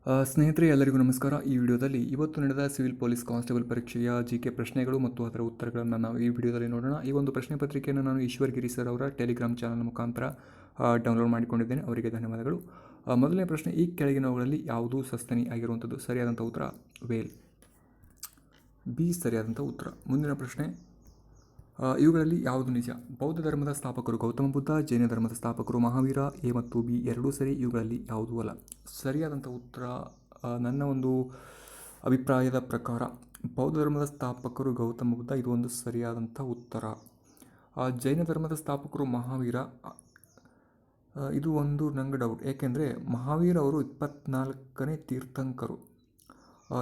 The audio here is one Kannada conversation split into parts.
ಸ್ನೇಹಿತರೆ ಎಲ್ಲರಿಗೂ ನಮಸ್ಕಾರ. ಈ ವಿಡಿಯೋದಲ್ಲಿ ಇವತ್ತು ನಡೆದ ಸಿವಿಲ್ ಪೊಲೀಸ್ ಕಾನ್ಸ್ಟೇಬಲ್ ಪರೀಕ್ಷೆಯ ಜಿಕೆ ಪ್ರಶ್ನೆಗಳು ಮತ್ತು ಅದರ ಉತ್ತರಗಳನ್ನು ನಾವು ಈ ವಿಡಿಯೋದಲ್ಲಿ ನೋಡೋಣ. ಈ ಒಂದು ಪ್ರಶ್ನೆ ಪತ್ರಿಕೆಯನ್ನು ನಾನು ಈಶ್ವರ್ ಗಿರಿ ಸರ್ ಅವರ ಟೆಲಿಗ್ರಾಮ್ ಚಾನಲ್ ಮುಖಾಂತರ ಡೌನ್ಲೋಡ್ ಮಾಡಿಕೊಂಡಿದ್ದೇನೆ. ಅವರಿಗೆ ಧನ್ಯವಾದಗಳು. ಮೊದಲನೇ ಪ್ರಶ್ನೆ, ಈ ಕೆಳಗಿನವುಗಳಲ್ಲಿ ಯಾವುದು ಸಸ್ತನಿ ಆಗಿರುವಂಥದ್ದು? ಸರಿಯಾದಂಥ ಉತ್ತರ ವೇಲ್, ಬಿ ಸರಿಯಾದಂಥ ಉತ್ತರ. ಮುಂದಿನ ಪ್ರಶ್ನೆ, ಇವುಗಳಲ್ಲಿ ಯಾವುದು ನಿಜ? ಬೌದ್ಧ ಧರ್ಮದ ಸ್ಥಾಪಕರು ಗೌತಮ ಬುದ್ಧ, ಜೈನ ಧರ್ಮದ ಸ್ಥಾಪಕರು ಮಹಾವೀರ. ಎ ಮತ್ತು ಬಿ ಎರಡೂ ಸರಿ, ಇವುಗಳಲ್ಲಿ ಯಾವುದೂ ಅಲ್ಲ. ಸರಿಯಾದಂಥ ಉತ್ತರ, ನನ್ನ ಒಂದು ಅಭಿಪ್ರಾಯದ ಪ್ರಕಾರ ಬೌದ್ಧ ಧರ್ಮದ ಸ್ಥಾಪಕರು ಗೌತಮ ಬುದ್ಧ, ಇದು ಒಂದು ಸರಿಯಾದಂಥ ಉತ್ತರ. ಜೈನ ಧರ್ಮದ ಸ್ಥಾಪಕರು ಮಹಾವೀರ, ಇದು ಒಂದು ನಂಗೆ ಡೌಟ್. ಏಕೆಂದರೆ ಮಹಾವೀರ ಅವರು 24ನೇ ತೀರ್ಥಂಕರು.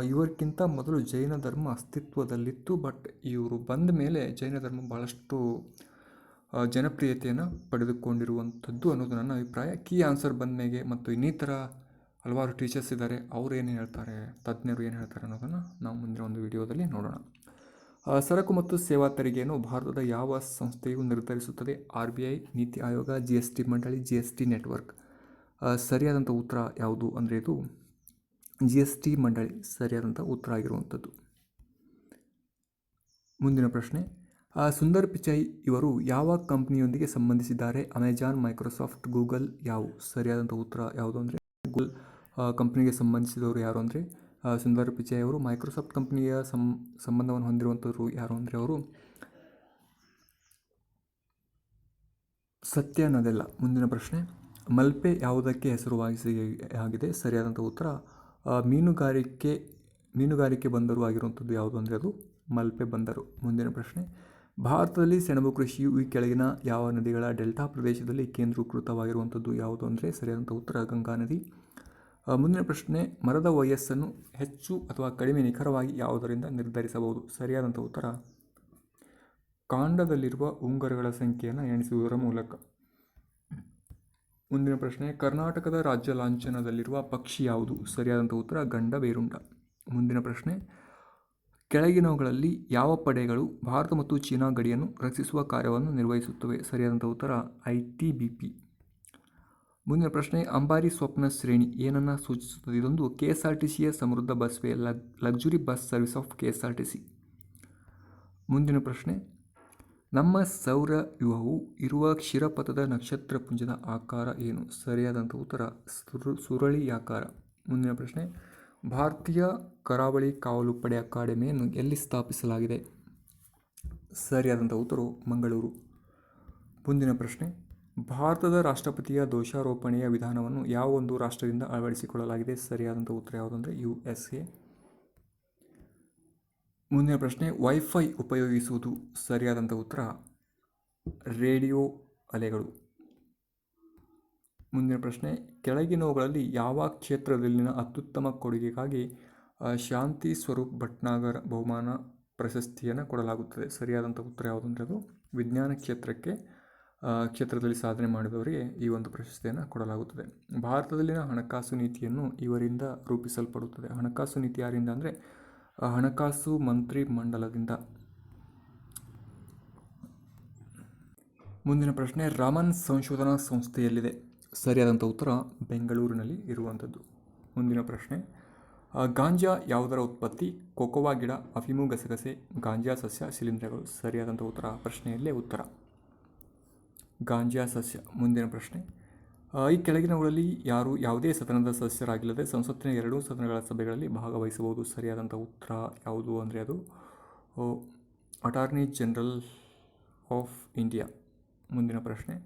ಇವರಿಗಿಂತ ಮೊದಲು ಜೈನ ಧರ್ಮ ಅಸ್ತಿತ್ವದಲ್ಲಿತ್ತು, ಬಟ್ ಇವರು ಬಂದ ಮೇಲೆ ಜೈನ ಧರ್ಮ ಭಾಳಷ್ಟು ಜನಪ್ರಿಯತೆಯನ್ನು ಪಡೆದುಕೊಂಡಿರುವಂಥದ್ದು ಅನ್ನೋದು ನನ್ನ ಅಭಿಪ್ರಾಯ. ಕೀ ಆನ್ಸರ್ ಬಂದ ಮೇಲೆ ಮತ್ತು ಇನ್ನಿತರ ಹಲವಾರು ಟೀಚರ್ಸ್ ಇದ್ದಾರೆ, ಅವರು ಏನು ಹೇಳ್ತಾರೆ, ತಜ್ಞರು ಏನು ಹೇಳ್ತಾರೆ ಅನ್ನೋದನ್ನು ನಾವು ಮುಂದಿನ ಒಂದು ವಿಡಿಯೋದಲ್ಲಿ ನೋಡೋಣ. ಸರಕು ಮತ್ತು ಸೇವಾ ತೆರಿಗೆಯನ್ನು ಭಾರತದ ಯಾವ ಸಂಸ್ಥೆಯು ನಿರ್ಧರಿಸುತ್ತದೆ? RBI, ನೀತಿ ಆಯೋಗ, GST ಮಂಡಳಿ, GST ನೆಟ್ವರ್ಕ್. ಸರಿಯಾದಂಥ ಉತ್ತರ ಯಾವುದು ಅಂದರೆ ಇದು GST ಮಂಡಳಿ ಸರಿಯಾದಂಥ ಉತ್ತರ ಆಗಿರುವಂಥದ್ದು. ಮುಂದಿನ ಪ್ರಶ್ನೆ, ಸುಂದರ್ ಪಿಚೈ ಇವರು ಯಾವ ಕಂಪ್ನಿಯೊಂದಿಗೆ ಸಂಬಂಧಿಸಿದ್ದಾರೆ? Amazon, Microsoft, Google. ಯಾವು? ಸರಿಯಾದಂಥ ಉತ್ತರ ಯಾವುದು ಅಂದರೆ ಗೂಗಲ್ ಕಂಪ್ನಿಗೆ ಸಂಬಂಧಿಸಿದವರು ಯಾರು ಅಂದರೆ ಸುಂದರ್ ಪಿಚೈ ಅವರು. ಮೈಕ್ರೋಸಾಫ್ಟ್ ಕಂಪ್ನಿಯ ಸಂಬಂಧವನ್ನು ಹೊಂದಿರುವಂಥವ್ರು ಯಾರು ಅಂದರೆ ಅವರು ಸತ್ಯ ನದೆಲ್ಲ. ಮುಂದಿನ ಪ್ರಶ್ನೆ, ಮಲ್ಪೆ ಯಾವುದಕ್ಕೆ ಹೆಸರುವಾಸಿಯಾಗಿದೆ? ಸರಿಯಾದಂಥ ಉತ್ತರ ಮೀನುಗಾರಿಕೆ ಬಂದರು ಆಗಿರುವಂಥದ್ದು ಯಾವುದು ಅಂದರೆ ಅದು ಮಲ್ಪೆ ಬಂದರು. ಮುಂದಿನ ಪ್ರಶ್ನೆ, ಭಾರತದಲ್ಲಿ ಸೆಣಬು ಕೃಷಿಯು ಈ ಕೆಳಗಿನ ಯಾವ ನದಿಗಳ ಡೆಲ್ಟಾ ಪ್ರದೇಶದಲ್ಲಿ ಕೇಂದ್ರೀಕೃತವಾಗಿರುವಂಥದ್ದು ಯಾವುದು ಅಂದರೆ ಸರಿಯಾದಂಥ ಉತ್ತರ ಗಂಗಾ ನದಿ. ಮುಂದಿನ ಪ್ರಶ್ನೆ, ಮರದ ವಯಸ್ಸನ್ನು ಹೆಚ್ಚು ಅಥವಾ ಕಡಿಮೆ ನಿಖರವಾಗಿ ಯಾವುದರಿಂದ ನಿರ್ಧರಿಸಬಹುದು? ಸರಿಯಾದಂಥ ಉತ್ತರ ಕಾಂಡದಲ್ಲಿರುವ ಉಂಗುರಗಳ ಸಂಖ್ಯೆಯನ್ನು ಎಣಿಸುವುದರ ಮೂಲಕ. ಮುಂದಿನ ಪ್ರಶ್ನೆ, ಕರ್ನಾಟಕದ ರಾಜ್ಯ ಲಾಂಛನದಲ್ಲಿರುವ ಪಕ್ಷಿ ಯಾವುದು? ಸರಿಯಾದಂಥ ಉತ್ತರ ಗಂಡಬೇರುಂಡ. ಮುಂದಿನ ಪ್ರಶ್ನೆ, ಕೆಳಗಿನವುಗಳಲ್ಲಿ ಯಾವ ಪಡೆಗಳು ಭಾರತ ಮತ್ತು ಚೀನಾ ಗಡಿಯನ್ನು ರಕ್ಷಿಸುವ ಕಾರ್ಯವನ್ನು ನಿರ್ವಹಿಸುತ್ತವೆ? ಸರಿಯಾದಂಥ ಉತ್ತರ ITBP. ಮುಂದಿನ ಪ್ರಶ್ನೆ, ಅಂಬಾರಿ ಸ್ವಪ್ನ ಶ್ರೇಣಿ ಏನನ್ನು ಸೂಚಿಸುತ್ತದೆ? ಇದೊಂದು KSRTCಯ ಸಮೃದ್ಧ ಬಸ್ವೇ, luxury bus service of KSRTC. ಮುಂದಿನ ಪ್ರಶ್ನೆ, ನಮ್ಮ ಸೌರವ್ಯೂಹವು ಇರುವ ಕ್ಷೀರಪಥದ ನಕ್ಷತ್ರಪುಂಜದ ಆಕಾರ ಏನು? ಸರಿಯಾದಂಥ ಉತ್ತರ ಸುರುಳಿಯಾಕಾರ. ಮುಂದಿನ ಪ್ರಶ್ನೆ, ಭಾರತೀಯ ಕರಾವಳಿ ಕಾವಲು ಪಡೆ ಅಕಾಡೆಮಿಯನ್ನು ಎಲ್ಲಿ ಸ್ಥಾಪಿಸಲಾಗಿದೆ? ಸರಿಯಾದಂಥ ಉತ್ತರ ಮಂಗಳೂರು. ಮುಂದಿನ ಪ್ರಶ್ನೆ, ಭಾರತದ ರಾಷ್ಟ್ರಪತಿಯ ದೋಷಾರೋಪಣೆಯ ವಿಧಾನವನ್ನು ಯಾವ ಒಂದು ರಾಷ್ಟ್ರದಿಂದ ಅಳವಡಿಸಿಕೊಳ್ಳಲಾಗಿದೆ? ಸರಿಯಾದಂಥ ಉತ್ತರ ಯಾವುದಂದರೆ USA. ಮುಂದಿನ ಪ್ರಶ್ನೆ, ವೈಫೈ ಉಪಯೋಗಿಸುವುದು? ಸರಿಯಾದಂಥ ಉತ್ತರ ರೇಡಿಯೋ ಅಲೆಗಳು. ಮುಂದಿನ ಪ್ರಶ್ನೆ, ಕೆಳಗಿನವುಗಳಲ್ಲಿ ಯಾವ ಕ್ಷೇತ್ರದಲ್ಲಿನ ಅತ್ಯುತ್ತಮ ಕೊಡುಗೆಗಾಗಿ ಶಾಂತಿ ಸ್ವರೂಪ್ ಭಟ್ನಾಗರ್ ಬಹುಮಾನ ಪ್ರಶಸ್ತಿಯನ್ನು ಕೊಡಲಾಗುತ್ತದೆ? ಸರಿಯಾದಂಥ ಉತ್ತರ ಯಾವುದಂದರೆ ಅದು ವಿಜ್ಞಾನ ಕ್ಷೇತ್ರದಲ್ಲಿ ಸಾಧನೆ ಮಾಡಿದವರಿಗೆ ಈ ಒಂದು ಪ್ರಶಸ್ತಿಯನ್ನು ಕೊಡಲಾಗುತ್ತದೆ. ಭಾರತದಲ್ಲಿನ ಹಣಕಾಸು ನೀತಿಯನ್ನು ಇವರಿಂದ ರೂಪಿಸಲ್ಪಡುತ್ತದೆ. ಹಣಕಾಸು ನೀತಿ ಯಾರಿಂದ ಅಂದರೆ ಹಣಕಾಸು ಮಂತ್ರಿ ಮಂಡಲದಿಂದ. ಮುಂದಿನ ಪ್ರಶ್ನೆ, ರಾಮನ್ ಸಂಶೋಧನಾ ಸಂಸ್ಥೆಯಲ್ಲಿದೆ? ಸರಿಯಾದಂಥ ಉತ್ತರ ಬೆಂಗಳೂರಿನಲ್ಲಿ ಇರುವಂಥದ್ದು. ಮುಂದಿನ ಪ್ರಶ್ನೆ, ಗಾಂಜಾ ಯಾವುದರ ಉತ್ಪತ್ತಿ? ಕೊಕೊವಾ ಗಿಡ, ಅಫೀಮು, ಗಸಗಸೆ, ಗಾಂಜಾ ಸಸ್ಯ, ಶಿಲೀಂಧ್ರಗಳು. ಸರಿಯಾದಂಥ ಉತ್ತರ ಪ್ರಶ್ನೆಯಲ್ಲೇ ಉತ್ತರ ಗಾಂಜಾ ಸಸ್ಯ. ಮುಂದಿನ ಪ್ರಶ್ನೆ, ಈ ಕೆಳಗಿನವುಗಳಲ್ಲಿ ಯಾವುದೇ ಸದನದ ಸದಸ್ಯರಾಗಿಲ್ಲದೆ ಸಂಸತ್ತಿನ ಎರಡೂ ಸದನಗಳ ಸಭೆಗಳಲ್ಲಿ ಭಾಗವಹಿಸಬಹುದು? ಸರಿಯಾದಂಥ ಉತ್ತರ ಯಾವುದು ಅಂದರೆ ಅದು ಅಟಾರ್ನಿ ಜನರಲ್ ಆಫ್ ಇಂಡಿಯಾ. ಮುಂದಿನ ಪ್ರಶ್ನೆ,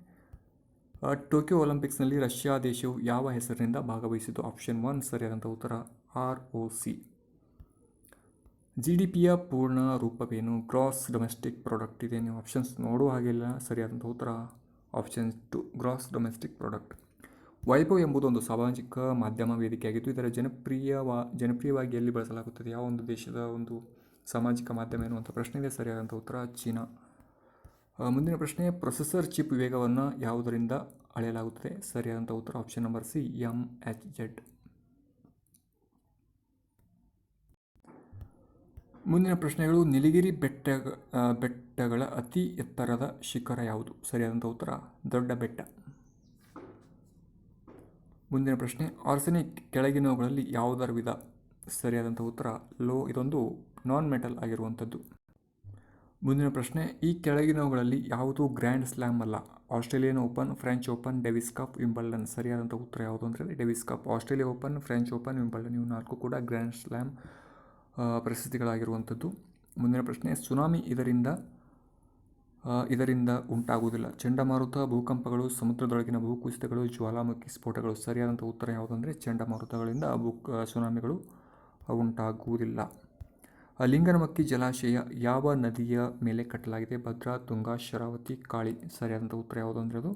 ಟೋಕಿಯೋ ಒಲಿಂಪಿಕ್ಸ್ನಲ್ಲಿ ರಷ್ಯಾ ದೇಶವು ಯಾವ ಹೆಸರಿನಿಂದ ಭಾಗವಹಿಸಿತು? ಆಪ್ಷನ್ 1 ಸರಿಯಾದಂಥ ಉತ್ತರ ROC. GDPಯ ಪೂರ್ಣ ರೂಪವೇನು? Gross domestic product. ಇದೆ, ನೀವು ಆಪ್ಷನ್ಸ್ ನೋಡುವ ಹಾಗೆಲ್ಲ. ಸರಿಯಾದಂಥ ಉತ್ತರ option 2 gross domestic product. Vaibhav ಎಂಬುದು ಒಂದು ಸಾಮಾಜಿಕ ಮಾಧ್ಯಮ ವೇದಿಕೆಯಾಗಿದ್ದು ಇದರ ಜನಪ್ರಿಯವಾಗಿ ಎಲ್ಲಿ ಬಳಸಲಾಗುತ್ತದೆ? ಯಾವ ಒಂದು ದೇಶದ ಒಂದು ಸಾಮಾಜಿಕ ಮಾಧ್ಯಮ ಎನ್ನುವಂಥ ಪ್ರಶ್ನೆ ಇದೆ. ಸರಿಯಾದಂಥ ಉತ್ತರ ಚೀನಾ. ಮುಂದಿನ ಪ್ರಶ್ನೆ, ಪ್ರೊಸೆಸರ್ ಚಿಪ್ ವೇಗವನ್ನು ಯಾವುದರಿಂದ ಅಳೆಯಲಾಗುತ್ತದೆ? ಸರಿಯಾದಂಥ ಉತ್ತರ ಆಪ್ಷನ್ ನಂಬರ್ C MHz. ಮುಂದಿನ ಪ್ರಶ್ನೆಗಳು, ನೀಲಗಿರಿ ಬೆಟ್ಟಗಳ ಅತಿ ಎತ್ತರದ ಶಿಖರ ಯಾವುದು? ಸರಿಯಾದಂಥ ಉತ್ತರ ದೊಡ್ಡ ಬೆಟ್ಟ. ಮುಂದಿನ ಪ್ರಶ್ನೆ, ಆರ್ಸೆನಿಕ್ ಕೆಳಗಿನವುಗಳಲ್ಲಿ ಯಾವುದರ ವಿಧ? ಸರಿಯಾದಂಥ ಉತ್ತರ ಲೋ. ಇದೊಂದು ನಾನ್ ಮೆಟಲ್ ಆಗಿರುವಂಥದ್ದು. ಮುಂದಿನ ಪ್ರಶ್ನೆ, ಈ ಕೆಳಗಿನವುಗಳಲ್ಲಿ ಯಾವುದು ಗ್ರ್ಯಾಂಡ್ ಸ್ಲ್ಯಾಮ್ ಅಲ್ಲ? Australian open, French open, Davis cup, Wimbledon. ಸರಿಯಾದಂಥ ಉತ್ತರ ಯಾವುದು ಅಂದರೆ Davis cup. Australia open, French open, Wimbledon ಇವು 4 ಕೂಡ ಗ್ರ್ಯಾಂಡ್ ಸ್ಲ್ಯಾಮ್ ಪ್ರಶಸ್ತಿಗಳಾಗಿರುವಂಥದ್ದು. ಮುಂದಿನ ಪ್ರಶ್ನೆ, ಸುನಾಮಿ ಇದರಿಂದ ಉಂಟಾಗುವುದಿಲ್ಲ? ಚಂಡಮಾರುತ, ಭೂಕಂಪಗಳು, ಸಮುದ್ರದೊಳಗಿನ ಭೂಕುಸಿತಗಳು, ಜ್ವಾಲಾಮುಖಿ ಸ್ಫೋಟಗಳು. ಸರಿಯಾದಂಥ ಉತ್ತರ ಯಾವುದಂದರೆ ಚಂಡಮಾರುತಗಳಿಂದ ಸುನಾಮಿಗಳು ಉಂಟಾಗುವುದಿಲ್ಲ. ಲಿಂಗನಮಕ್ಕಿ ಜಲಾಶಯ ಯಾವ ನದಿಯ ಮೇಲೆ ಕಟ್ಟಲಾಗಿದೆ? ಭದ್ರಾ, ತುಂಗಾ, ಶರಾವತಿ, ಕಾಳಿ. ಸರಿಯಾದಂಥ ಉತ್ತರ ಯಾವುದು ಅಂದರೆ ಅದು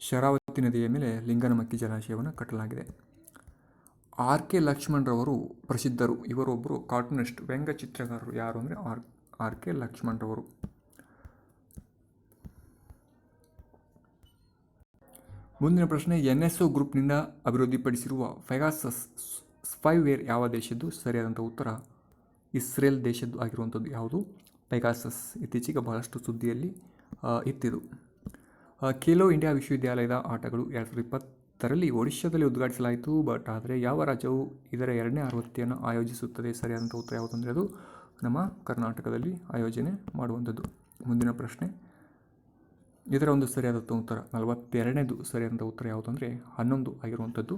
ಶರಾವತಿ ನದಿಯ ಮೇಲೆ ಲಿಂಗನಮಕ್ಕಿ ಜಲಾಶಯವನ್ನು ಕಟ್ಟಲಾಗಿದೆ. ಆರ್.ಕೆ. ಲಕ್ಷ್ಮಣರವರು ಪ್ರಸಿದ್ಧರು. ಇವರೊಬ್ಬರು ಕಾರ್ಟೂನಿಸ್ಟ್, ವ್ಯಂಗ್ಯಚಿತ್ರಕಾರರು. ಯಾರು ಅಂದರೆ ಆರ್.ಕೆ. ಲಕ್ಷ್ಮಣರವರು. ಮುಂದಿನ ಪ್ರಶ್ನೆ, NSO ಗ್ರೂಪ್ನಿಂದ ಅಭಿವೃದ್ಧಿಪಡಿಸಿರುವ ಪೆಗಾಸಸ್ ಸ್ಪೈವೇರ್ ಯಾವ ದೇಶದ್ದು? ಸರಿಯಾದಂಥ ಉತ್ತರ ಇಸ್ರೇಲ್ ದೇಶದ್ದು ಆಗಿರುವಂಥದ್ದು. ಯಾವುದು? ಪೆಗಾಸಸ್. ಇತ್ತೀಚೆಗೆ ಬಹಳಷ್ಟು ಸುದ್ದಿಯಲ್ಲಿ ಇತ್ತಿದು. ಖೇಲೋ ಇಂಡಿಯಾ ವಿಶ್ವವಿದ್ಯಾಲಯದ ಆಟಗಳು 2020ರಲ್ಲಿ ಒಡಿಶಾದಲ್ಲಿ ಉದ್ಘಾಟಿಸಲಾಯಿತು. ಆದರೆ ಯಾವ ರಾಜ್ಯವು ಇದರ 2ನೇ ಆವೃತ್ತಿಯನ್ನು ಆಯೋಜಿಸುತ್ತದೆ? ಸರಿಯಾದಂಥ ಉತ್ತರ ಯಾವುದು ಅಂದರೆ ಅದು ನಮ್ಮ ಕರ್ನಾಟಕದಲ್ಲಿ ಆಯೋಜನೆ ಮಾಡುವಂಥದ್ದು. ಮುಂದಿನ ಪ್ರಶ್ನೆ, ಇದರ ಒಂದು ಸರಿಯಾದಂಥ ಉತ್ತರ 42ನೇದು ಸರಿಯಾದಂಥ ಉತ್ತರ ಯಾವುದು ಅಂದರೆ 11 ಆಗಿರುವಂಥದ್ದು.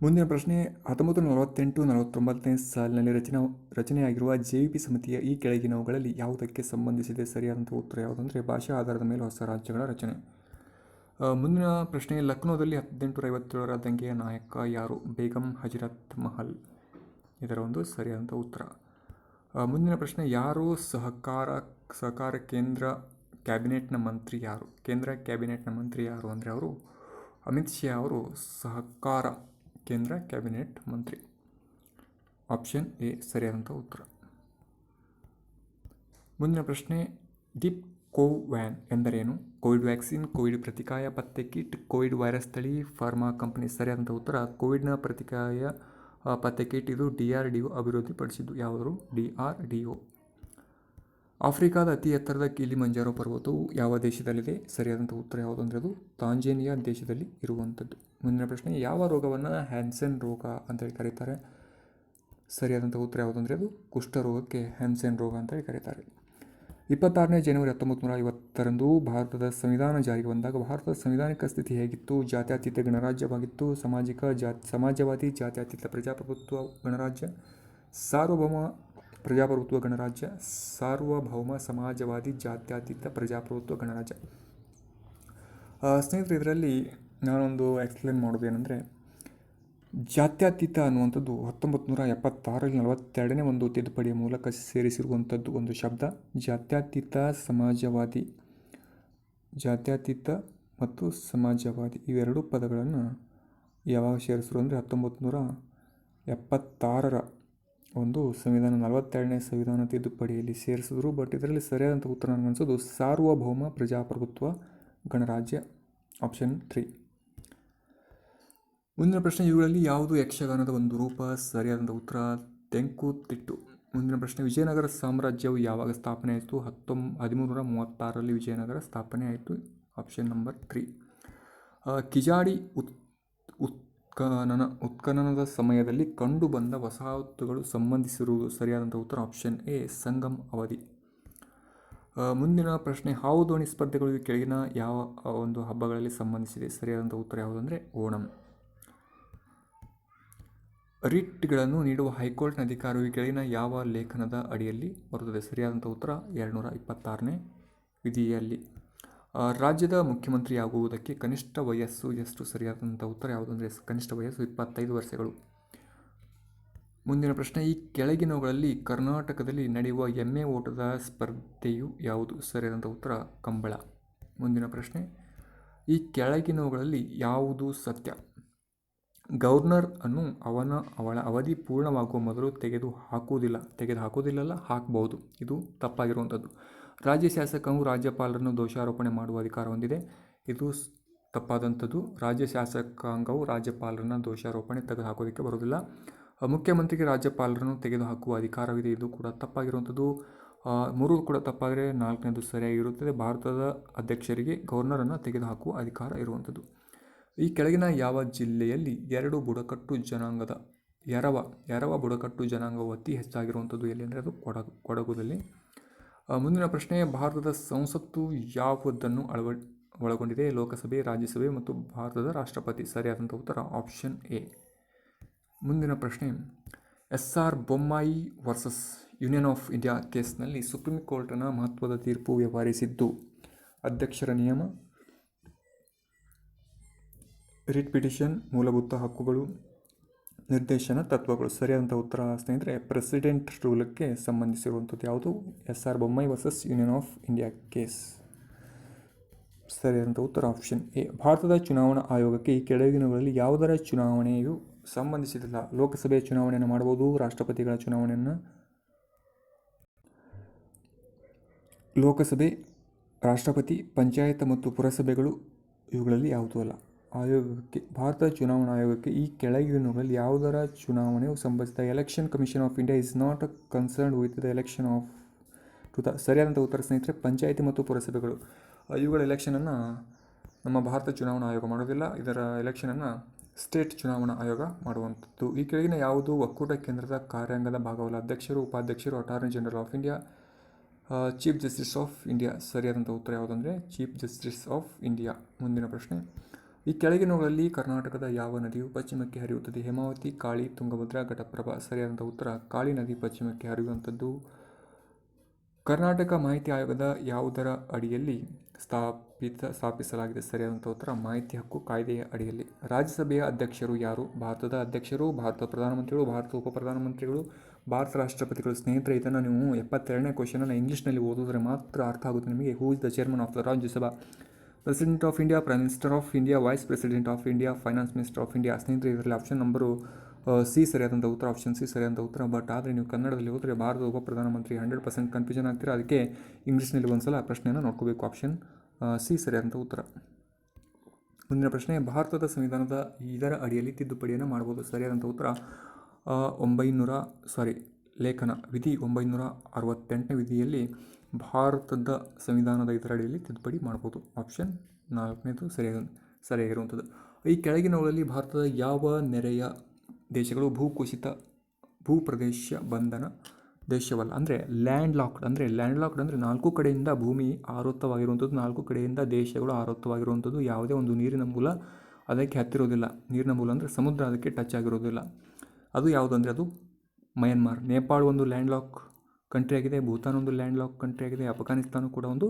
ಮುಂದಿನ ಪ್ರಶ್ನೆ, 1948-49ನೇ ಸಾಲಿನಲ್ಲಿ ರಚನೆಯಾಗಿರುವ JVP ಸಮಿತಿಯ ಈ ಕೆಳಗಿನವುಗಳಲ್ಲಿ ಯಾವುದಕ್ಕೆ ಸಂಬಂಧಿಸಿದೆ? ಸರಿಯಾದಂಥ ಉತ್ತರ ಯಾವುದಂದರೆ ಭಾಷಾ ಆಧಾರದ ಮೇಲೆ ಹೊಸ ರಾಜ್ಯಗಳ ರಚನೆ. ಮುಂದಿನ ಪ್ರಶ್ನೆ, ಲಕ್ನೋದಲ್ಲಿ 1857ರ ದಂಗೆಯ ನಾಯಕ ಯಾರು? ಬೇಗಂ ಹಜರತ್ ಮಹಲ್. ಇದರ ಒಂದು ಸರಿಯಾದಂಥ ಉತ್ತರ. ಮುಂದಿನ ಪ್ರಶ್ನೆ, ಯಾರು ಸಹಕಾರ ಕೇಂದ್ರ ಕ್ಯಾಬಿನೆಟ್ನ ಮಂತ್ರಿ ಯಾರು? ಕೇಂದ್ರ ಕ್ಯಾಬಿನೆಟ್ನ ಮಂತ್ರಿ ಯಾರು ಅಂದರೆ ಅವರು ಅಮಿತ್ ಶಾ ಅವರು ಸಹಕಾರ ಕೇಂದ್ರ ಕ್ಯಾಬಿನೆಟ್ ಮಂತ್ರಿ. ಆಪ್ಷನ್ ಎ ಸರಿಯಾದಂಥ ಉತ್ತರ. ಮುಂದಿನ ಪ್ರಶ್ನೆ, ಡಿಪ್ ಕೋವ್ಯಾನ್ ಎಂದರೇನು? ಕೋವಿಡ್ ವ್ಯಾಕ್ಸಿನ್, ಕೋವಿಡ್ ಪ್ರತಿಕಾಯ ಪತ್ತೆ ಕಿಟ್, ಕೋವಿಡ್ ವೈರಸ್ ತಳಿ, ಫಾರ್ಮಾ ಕಂಪನಿ. ಸರಿಯಾದಂಥ ಉತ್ತರ ಕೋವಿಡ್ನ ಪ್ರತಿಕಾಯ ಪತ್ತೆ ಕಿಟ್. ಇದು DRDO ಅಭಿವೃದ್ಧಿಪಡಿಸಿದ್ದು. ಯಾವುದು? DRDO. ಆಫ್ರಿಕಾದ ಅತಿ ಎತ್ತರದ ಕಿಲಿಮಂಜಾರೋ ಪರ್ವತವು ಯಾವ ದೇಶದಲ್ಲಿದೆ? ಸರಿಯಾದಂಥ ಉತ್ತರ ಯಾವುದು ಅಂದರೆ ಅದು ತಾಂಜೇನಿಯಾ ದೇಶದಲ್ಲಿ ಇರುವಂಥದ್ದು. ಮುಂದಿನ ಪ್ರಶ್ನೆ, ಯಾವ ರೋಗವನ್ನು ಹ್ಯಾನ್ಸೆನ್ ರೋಗ ಅಂತೇಳಿ ಕರೀತಾರೆ? ಸರಿಯಾದಂಥ ಉತ್ತರ ಯಾವುದು ಅಂದರೆ ಅದು ಕುಷ್ಠರೋಗಕ್ಕೆ ಹ್ಯಾನ್ಸೆನ್ ರೋಗ ಅಂತೇಳಿ ಕರೀತಾರೆ. 26ನೇ ಜನವರಿ 1950ರಂದು ಭಾರತದ ಸಂವಿಧಾನ ಜಾರಿಗೆ ಬಂದಾಗ ಭಾರತದ ಸಾಂವಿಧಾನಿಕ ಸ್ಥಿತಿ ಹೇಗಿತ್ತು? ಜಾತ್ಯತೀತ ಗಣರಾಜ್ಯವಾಗಿತ್ತು, ಸಮಾಜವಾದಿ ಜಾತ್ಯತೀತ ಪ್ರಜಾಪ್ರಭುತ್ವ ಗಣರಾಜ್ಯ, ಸಾರ್ವಭೌಮ ಪ್ರಜಾಪ್ರಭುತ್ವ ಗಣರಾಜ್ಯ, ಸಾರ್ವಭೌಮ ಸಮಾಜವಾದಿ ಜಾತ್ಯತೀತ ಪ್ರಜಾಪ್ರಭುತ್ವ ಗಣರಾಜ್ಯ. ಸ್ನೇಹಿತರೆ, ಇದರಲ್ಲಿ ನಾನೊಂದು ಎಕ್ಸ್ಪ್ಲೇನ್ ಮಾಡೋದೇನೆಂದರೆ, ಜಾತ್ಯತೀತ ಅನ್ನುವಂಥದ್ದು 1976ರಲ್ಲಿ 42ನೇ ಒಂದು ತಿದ್ದುಪಡಿಯ ಮೂಲಕ ಸೇರಿಸಿರುವಂಥದ್ದು ಒಂದು ಶಬ್ದ. ಜಾತ್ಯತೀತ ಮತ್ತು ಸಮಾಜವಾದಿ ಇವೆರಡು ಪದಗಳನ್ನು ಯಾವಾಗ ಸೇರಿಸಿದ್ರು ಅಂದರೆ 1976ರ ಒಂದು ಸಂವಿಧಾನ 42ನೇ ಸಂವಿಧಾನ ತಿದ್ದುಪಡಿಯಲ್ಲಿ ಸೇರಿಸಿದ್ರು. ಬಟ್ ಇದರಲ್ಲಿ ಸರಿಯಾದಂಥ ಉತ್ತರ ನನಗನ್ಸೋದು ಸಾರ್ವಭೌಮ ಪ್ರಜಾಪ್ರಭುತ್ವ ಗಣರಾಜ್ಯ. ಆಪ್ಷನ್ 3. ಮುಂದಿನ ಪ್ರಶ್ನೆ, ಇವುಗಳಲ್ಲಿ ಯಾವುದು ಯಕ್ಷಗಾನದ ಒಂದು ರೂಪ? ಸರಿಯಾದಂಥ ಉತ್ತರ ತೆಂಕುತಿಟ್ಟು. ಮುಂದಿನ ಪ್ರಶ್ನೆ, ವಿಜಯನಗರ ಸಾಮ್ರಾಜ್ಯವು ಯಾವಾಗ ಸ್ಥಾಪನೆ ಆಯಿತು? 1336ರಲ್ಲಿ ವಿಜಯನಗರ ಸ್ಥಾಪನೆ ಆಯಿತು. Option number 3. ಕಿಜಾಡಿ ಉತ್ಖನನದ ಸಮಯದಲ್ಲಿ ಕಂಡುಬಂದ ವಸಾಹತುಗಳು ಸಂಬಂಧಿಸಿರುವುದು? ಸರಿಯಾದಂಥ ಉತ್ತರ ಆಪ್ಷನ್ ಎ ಸಂಗಮ್ ಅವಧಿ. ಮುಂದಿನ ಪ್ರಶ್ನೆ, ಹಾವು ದೋಣಿ ಸ್ಪರ್ಧೆಗಳು ಕೆಳಗಿನ ಯಾವ ಒಂದು ಹಬ್ಬಗಳಲ್ಲಿ ಸಂಬಂಧಿಸಿದೆ? ಸರಿಯಾದಂಥ ಉತ್ತರ ಯಾವುದಂದರೆ ಓಣಂ. ರಿಟ್ಗಳನ್ನು ನೀಡುವ ಹೈಕೋರ್ಟ್ನ ಅಧಿಕಾರವು ಕೆಳಗಿನ ಯಾವ ಲೇಖನದ ಅಡಿಯಲ್ಲಿ ಬರುತ್ತದೆ? ಸರಿಯಾದಂಥ ಉತ್ತರ 226ನೇ ವಿಧಿಯಲ್ಲಿ. ರಾಜ್ಯದ ಮುಖ್ಯಮಂತ್ರಿಯಾಗುವುದಕ್ಕೆ ಕನಿಷ್ಠ ವಯಸ್ಸು ಎಷ್ಟು? ಸರಿಯಾದಂಥ ಉತ್ತರ ಯಾವುದಂದರೆ ಕನಿಷ್ಠ ವಯಸ್ಸು 25 ವರ್ಷಗಳು. ಮುಂದಿನ ಪ್ರಶ್ನೆ, ಈ ಕೆಳಗಿನವುಗಳಲ್ಲಿ ಕರ್ನಾಟಕದಲ್ಲಿ ನಡೆಯುವ ಎಮ್ಮೆ ಓಟದ ಸ್ಪರ್ಧೆಯು ಯಾವುದು? ಸರಿಯಾದಂಥ ಉತ್ತರ ಕಂಬಳ. ಮುಂದಿನ ಪ್ರಶ್ನೆ, ಈ ಕೆಳಗಿನವುಗಳಲ್ಲಿ ಯಾವುದು ಸತ್ಯ? ಗವರ್ನರ್ ಅನ್ನು ಅವಳ ಅವಧಿ ಪೂರ್ಣವಾಗುವ ಮೊದಲು ತೆಗೆದುಹಾಕುವುದಿಲ್ಲ, ಹಾಕಬಹುದು. ಇದು ತಪ್ಪಾಗಿರುವಂಥದ್ದು. ರಾಜ್ಯ ಶಾಸಕಾಂಗವು ರಾಜ್ಯಪಾಲರನ್ನು ದೋಷಾರೋಪಣೆ ಮಾಡುವ ಅಧಿಕಾರ ಹೊಂದಿದೆ. ಇದು ತಪ್ಪಾದಂಥದ್ದು. ರಾಜ್ಯ ಶಾಸಕಾಂಗವು ರಾಜ್ಯಪಾಲರನ್ನು ದೋಷಾರೋಪಣೆ ತೆಗೆದುಹಾಕೋದಕ್ಕೆ ಬರುವುದಿಲ್ಲ. ಮುಖ್ಯಮಂತ್ರಿಗೆ ರಾಜ್ಯಪಾಲರನ್ನು ತೆಗೆದುಹಾಕುವ ಅಧಿಕಾರವಿದೆ. ಇದು ಕೂಡ ತಪ್ಪಾಗಿರುವಂಥದ್ದು. ಮೂರು ಕೂಡ ತಪ್ಪಾದರೆ ನಾಲ್ಕನೇದು ಸರಿಯಾಗಿರುತ್ತದೆ. ಭಾರತದ ಅಧ್ಯಕ್ಷರಿಗೆ ಗವರ್ನರನ್ನು ತೆಗೆದುಹಾಕುವ ಅಧಿಕಾರ ಇರುವಂಥದ್ದು. ಈ ಕೆಳಗಿನ ಯಾವ ಜಿಲ್ಲೆಯಲ್ಲಿ ಎರಡು ಬುಡಕಟ್ಟು ಜನಾಂಗದ ಎರವ ಬುಡಕಟ್ಟು ಜನಾಂಗವು ಅತಿ ಹೆಚ್ಚಾಗಿರುವಂಥದ್ದು ಎಲ್ಲಿ ಅಂದರೆ ಅದು ಕೊಡಗುದಲ್ಲಿ. ಮುಂದಿನ ಪ್ರಶ್ನೆ, ಭಾರತದ ಸಂಸತ್ತು ಯಾವುದನ್ನು ಒಳಗೊಂಡಿದೆ? ಲೋಕಸಭೆ, ರಾಜ್ಯಸಭೆ ಮತ್ತು ಭಾರತದ ರಾಷ್ಟ್ರಪತಿ. ಸರಿಯಾದಂಥ ಉತ್ತರ ಆಪ್ಷನ್ ಎ. ಮುಂದಿನ ಪ್ರಶ್ನೆ, SR Bommai versus union of India ಕೇಸ್ನಲ್ಲಿ ಸುಪ್ರೀಂ ಕೋರ್ಟ್ನ ಮಹತ್ವದ ತೀರ್ಪು ವ್ಯವಹರಿಸಿದ್ದು ಅಧ್ಯಕ್ಷರ ನಿಯಮ, ರಿಟ್ ಪಿಟಿಷನ್, ಮೂಲಭೂತ ಹಕ್ಕುಗಳು, ನಿರ್ದೇಶನ ತತ್ವಗಳು. ಸರಿಯಾದಂಥ ಉತ್ತರ ಸ್ನೇಹಿತರೆ ಪ್ರೆಸಿಡೆಂಟ್ ರೂಲಕ್ಕೆ ಸಂಬಂಧಿಸಿರುವಂಥದ್ದು ಯಾವುದು? SR Bommai versus union of India case. ಸರಿಯಾದಂಥ ಉತ್ತರ ಆಪ್ಷನ್ ಎ. ಭಾರತದ ಚುನಾವಣಾ ಆಯೋಗಕ್ಕೆ ಈ ಕೆಳಗಿನಗಳಲ್ಲಿ ಯಾವುದರ ಚುನಾವಣೆಯು ಸಂಬಂಧಿಸಿದಿಲ್ಲ? ಲೋಕಸಭೆಯ ಚುನಾವಣೆಯನ್ನು ಮಾಡಬಹುದು, ರಾಷ್ಟ್ರಪತಿಗಳ ಚುನಾವಣೆಯನ್ನು. ಲೋಕಸಭೆ, ರಾಷ್ಟ್ರಪತಿ, ಪಂಚಾಯತ್ ಮತ್ತು ಪುರಸಭೆಗಳು ಇವುಗಳಲ್ಲಿ ಯಾವುದೂ ಅಲ್ಲ. ಭಾರತ ಚುನಾವಣಾ ಆಯೋಗಕ್ಕೆ ಈ ಕೆಳಗಿನಗಳಲ್ಲಿ ಯಾವುದರ ಚುನಾವಣೆಯು ಸಂಬಂಧಿಸಿದ? Election commission of India is not concerned with the election of ಸರಿಯಾದಂಥ ಉತ್ತರ ಸ್ನೇಹಿತರೆ ಪಂಚಾಯಿತಿ ಮತ್ತು ಪುರಸಭೆಗಳು. ಇವುಗಳ ಎಲೆಕ್ಷನನ್ನು ನಮ್ಮ ಭಾರತ ಚುನಾವಣಾ ಆಯೋಗ ಮಾಡೋದಿಲ್ಲ. ಇದರ ಎಲೆಕ್ಷನನ್ನು ಸ್ಟೇಟ್ ಚುನಾವಣಾ ಆಯೋಗ ಮಾಡುವಂಥದ್ದು. ಈ ಕೆಳಗಿನ ಯಾವುದು ಒಕ್ಕೂಟ ಕೇಂದ್ರದ ಕಾರ್ಯಾಂಗದ ಭಾಗವಲ್ಲ? ಅಧ್ಯಕ್ಷರು, ಉಪಾಧ್ಯಕ್ಷರು, attorney general of India, chief justice of India. ಸರಿಯಾದಂಥ ಉತ್ತರ ಯಾವುದಂದರೆ ಚೀಫ್ ಜಸ್ಟಿಸ್ ಆಫ್ ಇಂಡಿಯಾ. ಮುಂದಿನ ಪ್ರಶ್ನೆ, ಈ ಕೆಳಗಿನವುಗಳಲ್ಲಿ ಕರ್ನಾಟಕದ ಯಾವ ನದಿಯು ಪಶ್ಚಿಮಕ್ಕೆ ಹರಿಯುತ್ತದೆ? ಹೇಮಾವತಿ, ಕಾಳಿ, ತುಂಗಭದ್ರಾ, ಘಟಪ್ರಭಾ. ಸರಿಯಾದಂಥ ಉತ್ತರ ಕಾಳಿ ನದಿ ಪಶ್ಚಿಮಕ್ಕೆ ಹರಿಯುವಂಥದ್ದು. ಕರ್ನಾಟಕ ಮಾಹಿತಿ ಆಯೋಗದ ಯಾವುದರ ಅಡಿಯಲ್ಲಿ ಸ್ಥಾಪಿಸಲಾಗಿದೆ? ಸರಿಯಾದಂಥ ಉತ್ತರ ಮಾಹಿತಿ ಹಕ್ಕು ಕಾಯ್ದೆಯ ಅಡಿಯಲ್ಲಿ. ರಾಜ್ಯಸಭೆಯ ಅಧ್ಯಕ್ಷರು ಯಾರು? ಭಾರತದ ಅಧ್ಯಕ್ಷರು, ಭಾರತದ ಪ್ರಧಾನಮಂತ್ರಿಗಳು, ಭಾರತದ ಉಪಪ್ರಧಾನಮಂತ್ರಿಗಳು, ಭಾರತ ರಾಷ್ಟ್ರಪತಿಗಳು. ಸ್ನೇಹಿತರೆ ಇದನ್ನು ನೀವು 72ನೇ ಕ್ವಶನನ್ನು ಇಂಗ್ಲೀಷ್ನಲ್ಲಿ ಓದಿದ್ರೆ ಮಾತ್ರ ಅರ್ಥ ಆಗುತ್ತೆ ನಿಮಗೆ. Who is the chairman of the Rajya Sabha? President of India, prime minister of India, vice president of India, finance minister of India. ಸ್ನೇಹಿತರೆ ಇದರಲ್ಲಿ ಆಪ್ಷನ್ ನಂಬರು ಸಿ ಸರಿಯಾದಂಥ ಉತ್ತರ, ಆಪ್ಷನ್ ಸಿ ಸರಿಯಾದಂಥ ಉತ್ತರ. ಬಟ್ ಆದರೆ ನೀವು ಕನ್ನಡದಲ್ಲಿ ಹೋದರೆ ಭಾರತದ ಉಪಪ್ರಧಾನಮಂತ್ರಿ 100% ಕನ್ಫ್ಯೂಷನ್ ಆಗ್ತೀರಾ. ಅದಕ್ಕೆ ಇಂಗ್ಲೀಷ್ನಲ್ಲಿ ಒಂದ್ಸಲ ಪ್ರಶ್ನೆಯನ್ನು ನೋಡ್ಕೋಬೇಕು. ಆಪ್ಷನ್ ಸಿ ಸರಿಯಾದಂಥ ಉತ್ತರ. ಮುಂದಿನ ಪ್ರಶ್ನೆ, ಭಾರತದ ಸಂವಿಧಾನದ ಇದರ ಅಡಿಯಲ್ಲಿ ತಿದ್ದುಪಡಿಯನ್ನು ಮಾಡ್ಬೋದು? ಸರಿಯಾದಂಥ ಉತ್ತರ ಲೇಖನ ವಿಧಿ 968ನೇ ವಿಧಿಯಲ್ಲಿ ಭಾರತದ ಸಂವಿಧಾನದ ಇದರ ಅಡಿಯಲ್ಲಿ ತಿದ್ದುಪಡಿ ಮಾಡ್ಬೋದು. ಆಪ್ಷನ್ 4ನೇದು ಸರಿಯಾಗಿರುವಂಥದ್ದು. ಈ ಕೆಳಗಿನವುಗಳಲ್ಲಿ ಭಾರತದ ಯಾವ ನೆರೆಯ ದೇಶಗಳು ಭೂಪ್ರದೇಶ ಬಂಧನ ದೇಶವಲ್ಲ? ಅಂದರೆ ಲ್ಯಾಂಡ್ ಲಾಕ್ಡ್ ಅಂದರೆ 4 ಕಡೆಯಿಂದ ಭೂಮಿ ಆವೃತವಾಗಿರುವಂಥದ್ದು, 4 ಕಡೆಯಿಂದ ದೇಶಗಳು ಆವೃತವಾಗಿರುವಂಥದ್ದು. ಯಾವುದೇ ಒಂದು ನೀರಿನ ಮೂಲ ಅದಕ್ಕೆ ಹತ್ತಿರೋದಿಲ್ಲ. ನೀರಿನ ಮೂಲ ಅಂದರೆ ಸಮುದ್ರ ಅದಕ್ಕೆ ಟಚ್ ಆಗಿರೋದಿಲ್ಲ. ಅದು ಯಾವುದು ಅಂದರೆ ಅದು ಮಯನ್ಮಾರ್. ನೇಪಾಳ ಒಂದು ಲ್ಯಾಂಡ್ ಲಾಕ್ ಕಂಟ್ರಿ ಆಗಿದೆ, ಭೂತಾನ್ ಒಂದು ಲ್ಯಾಂಡ್ ಲಾಕ್ ಕಂಟ್ರಿ ಆಗಿದೆ, ಅಫ್ಘಾನಿಸ್ತಾನ ಕೂಡ ಒಂದು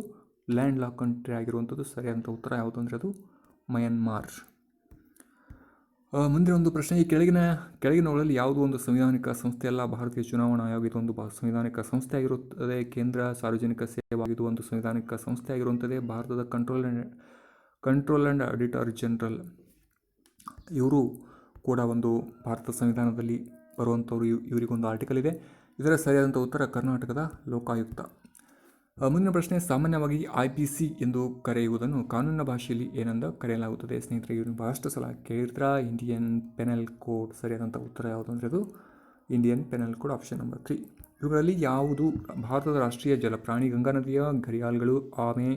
ಲ್ಯಾಂಡ್ ಲಾಕ್ ಕಂಟ್ರಿ ಆಗಿರುವಂಥದ್ದು. ಸರಿಯಾದಂಥ ಉತ್ತರ ಯಾವುದು ಅಂದರೆ ಅದು ಮಯನ್ಮಾರ್. ಮುಂದಿನ ಒಂದು ಪ್ರಶ್ನೆ, ಈ ಕೆಳಗಿನವುಗಳಲ್ಲಿ ಯಾವುದೋ ಒಂದು ಸಂವಿಧಾನಿಕ ಸಂಸ್ಥೆ ಅಲ್ಲ? ಭಾರತೀಯ ಚುನಾವಣಾ ಆಯೋಗ ಇದೊಂದು ಸಂವಿಧಾನಿಕ ಸಂಸ್ಥೆ ಆಗಿರುತ್ತದೆ. ಕೇಂದ್ರ ಸಾರ್ವಜನಿಕ ಸೇವಾ ಇದು ಒಂದು ಸಂವಿಧಾನಿಕ ಸಂಸ್ಥೆ ಆಗಿರುತ್ತದೆ. ಭಾರತದ ಕಂಟ್ರೋಲ್ ಆ್ಯಂಡ್ ಆಡಿಟರ್ ಜನರಲ್ ಇವರು ಕೂಡ ಒಂದು ಭಾರತ ಸಂವಿಧಾನದಲ್ಲಿ ಬರುವಂಥವ್ರು. ಇವರಿಗೊಂದು ಆರ್ಟಿಕಲ್ ಇದೆ. ಇದರ ಸರಿಯಾದಂಥ ಉತ್ತರ ಕರ್ನಾಟಕದ ಲೋಕಾಯುಕ್ತ. ಮುಂದಿನ ಪ್ರಶ್ನೆ, ಸಾಮಾನ್ಯವಾಗಿ IPC ಎಂದು ಕರೆಯುವುದನ್ನು ಕಾನೂನಿನ ಭಾಷೆಯಲ್ಲಿ ಏನೆಂದು ಕರೆಯಲಾಗುತ್ತದೆ? ಸ್ನೇಹಿತರೆ ಇವರು ಬಹಳಷ್ಟು ಸಲ ಕೇಳಿರ್ತೀರ. Indian penal code. ಸರಿಯಾದಂಥ ಉತ್ತರ ಯಾವುದು ಅಂದರೆ ಅದು Indian penal code, option number 3. ಇವುಗಳಲ್ಲಿ ಯಾವುದು ಭಾರತದ ರಾಷ್ಟ್ರೀಯ ಜಲಪ್ರಾಣಿ? ಗಂಗಾ ನದಿಯ ಘರಿಯಾಲ್ಗಳು, ಆಮೆ,